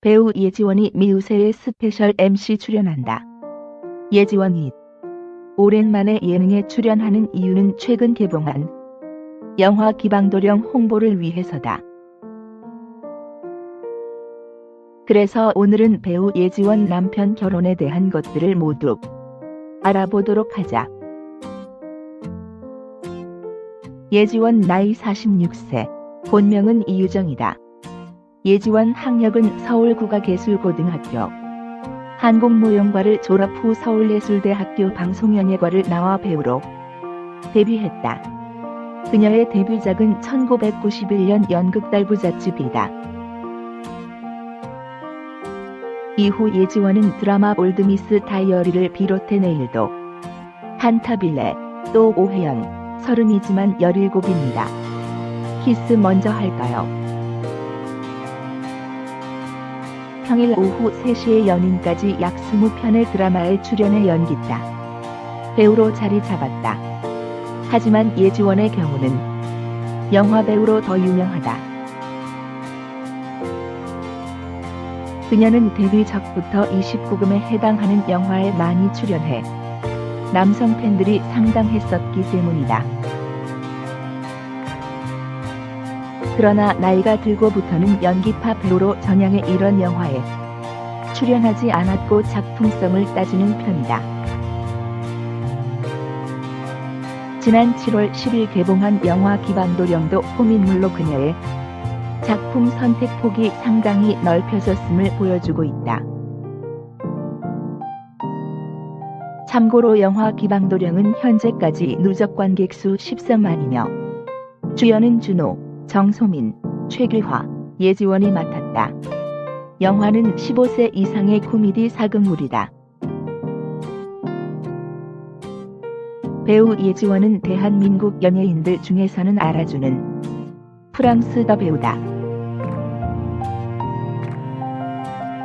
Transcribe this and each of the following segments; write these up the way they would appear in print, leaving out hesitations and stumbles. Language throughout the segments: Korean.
배우 예지원이 미우새의 스페셜 MC 출연한다. 예지원이 오랜만에 예능에 출연하는 이유는 최근 개봉한 영화 기방도령 홍보를 위해서다. 그래서 오늘은 배우 예지원 남편 결혼에 대한 것들을 모두 알아보도록 하자. 예지원 나이 46세, 본명은 이유정이다. 예지원 학력은 서울국악예술고등학교 한국무용과를 졸업 후 서울예술대학교 방송연예과를 나와 배우로 데뷔했다. 그녀의 데뷔작은 1991년 연극달부잣집이다. 이후 예지원은 드라마 올드미스 다이어리를 비롯해 내일도, 칸타빌레, 또 오해연, 서른이지만 17입니다. 키스 먼저 할까요? 평일 오후 3시에 연인까지 약 20편의 드라마에 출연해 연기자 배우로 자리 잡았다. 하지만 예지원의 경우는 영화배우로 더 유명하다. 그녀는 데뷔작부터 29금에 해당하는 영화에 많이 출연해 남성 팬들이 상당했었기 때문이다. 그러나 나이가 들고부터는 연기파 배우로 전향해 이런 영화에 출연하지 않았고 작품성을 따지는 편이다. 지난 7월 10일 개봉한 영화 기방도령도 호민물로 그녀의 작품 선택 폭이 상당히 넓혀졌음을 보여주고 있다. 참고로 영화 기방도령은 현재까지 누적 관객 수 13만이며 주연은 준호, 정소민, 최규화, 예지원이 맡았다. 영화는 15세 이상의 코미디 사극물이다. 배우 예지원은 대한민국 연예인들 중에서는 알아주는 프랑스어 배우다.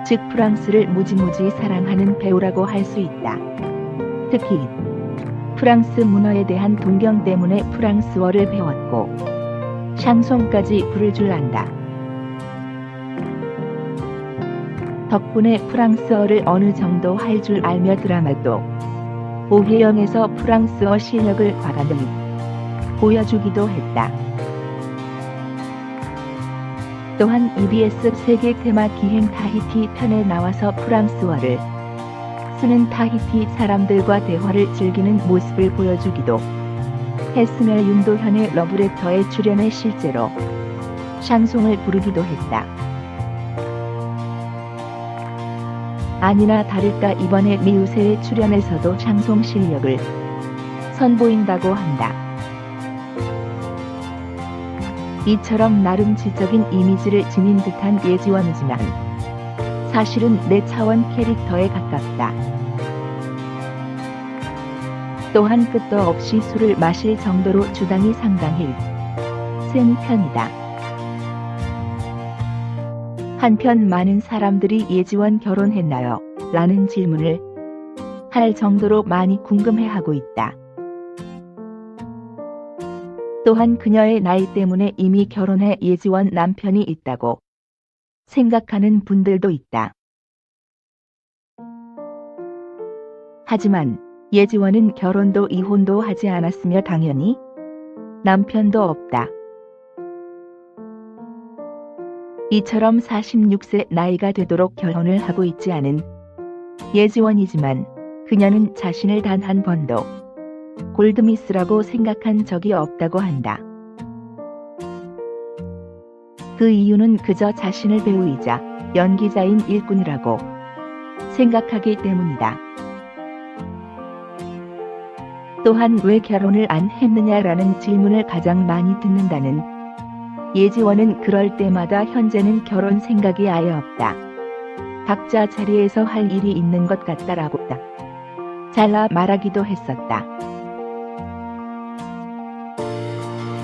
즉 프랑스를 무지무지 사랑하는 배우라고 할 수 있다. 특히 프랑스 문화에 대한 동경 때문에 프랑스어를 배웠고 샹송까지 부를 줄 안다. 덕분에 프랑스어를 어느 정도 할 줄 알며 드라마도 오해영에서 프랑스어 실력을 과감히 보여주기도 했다. 또한 EBS 세계 테마 기행 타히티 편에 나와서 프랑스어를 쓰는 타히티 사람들과 대화를 즐기는 모습을 보여주기도 했으며 윤도현의 러브레터에 출연해 실제로 샹송을 부르기도 했다. 아니나 다를까 이번에 미우새에 출연해서도 샹송 실력을 선보인다고 한다. 이처럼 나름 지적인 이미지를 지닌 듯한 예지원이지만 사실은 내 차원 캐릭터에 가깝다. 또한 끝도 없이 술을 마실 정도로 주당이 상당히 센 편이다. 한편 많은 사람들이 예지원 결혼했나요? 라는 질문을 할 정도로 많이 궁금해하고 있다. 또한 그녀의 나이 때문에 이미 결혼해 예지원 남편이 있다고 생각하는 분들도 있다. 하지만 예지원은 결혼도 이혼도 하지 않았으며 당연히 남편도 없다. 이처럼 46세 나이가 되도록 결혼을 하고 있지 않은 예지원이지만 그녀는 자신을 단 한 번도 골드미스라고 생각한 적이 없다고 한다. 그 이유는 그저 자신을 배우이자 연기자인 일꾼이라고 생각하기 때문이다. 또한 왜 결혼을 안 했느냐라는 질문을 가장 많이 듣는다는 예지원은 그럴 때마다 현재는 결혼 생각이 아예 없다. 각자 자리에서 할 일이 있는 것 같다라고 잘라 말하기도 했었다.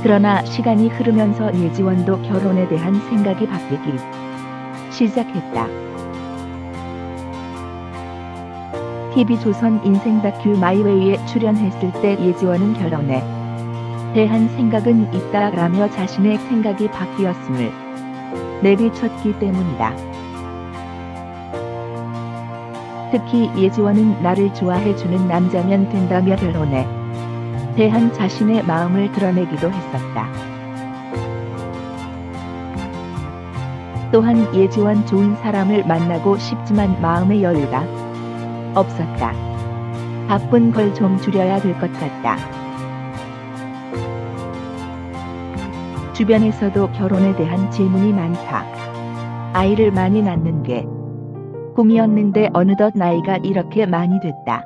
그러나 시간이 흐르면서 예지원도 결혼에 대한 생각이 바뀌기 시작했다. TV조선 인생 다큐 마이웨이에 출연했을 때 예지원은 결혼에 대한 생각은 있다라며 자신의 생각이 바뀌었음을 내비쳤기 때문이다. 특히 예지원은 나를 좋아해주는 남자면 된다며 결혼에 대한 자신의 마음을 드러내기도 했었다. 또한 예지원 좋은 사람을 만나고 싶지만 마음의 여유가 없었다. 바쁜 걸 좀 줄여야 될 것 같다. 주변에서도 결혼에 대한 질문이 많다. 아이를 많이 낳는 게 꿈이었는데 어느덧 나이가 이렇게 많이 됐다.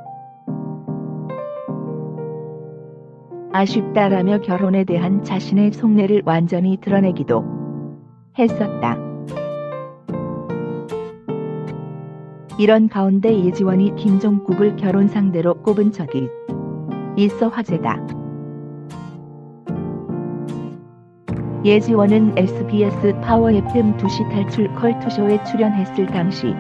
아쉽다라며 결혼에 대한 자신의 속내를 완전히 드러내기도 했었다. 이런 가운데 예지원이 김종국을 결혼 상대로 꼽은 적이 있어 화제다. 예지원은 SBS 파워 FM 2시 탈출 컬투쇼에 출연했을 당시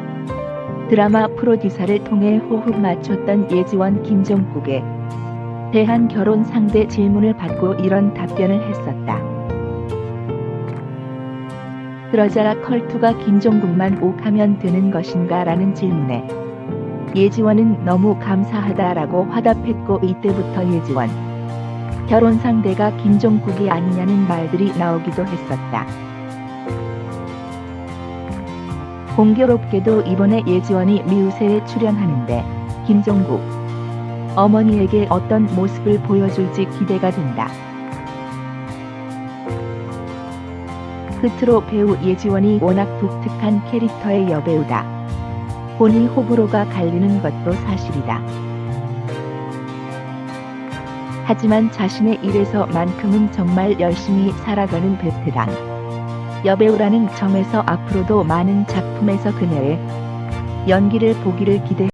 드라마 프로듀서를 통해 호흡 맞췄던 예지원 김종국에 대한 결혼 상대 질문을 받고 이런 답변을 했었다. 그러자 컬투가 김종국만 옥하면 되는 것인가 라는 질문에 예지원은 너무 감사하다라고 화답했고 이때부터 예지원 결혼 상대가 김종국이 아니냐는 말들이 나오기도 했었다. 공교롭게도 이번에 예지원이 미우새에 출연하는데 김종국 어머니에게 어떤 모습을 보여줄지 기대가 된다. 끝으로 배우 예지원이 워낙 독특한 캐릭터의 여배우다 보니 호불호가 갈리는 것도 사실이다. 하지만 자신의 일에서만큼은 정말 열심히 살아가는 베테랑 여배우라는 점에서 앞으로도 많은 작품에서 그녀의 연기를 보기를 기대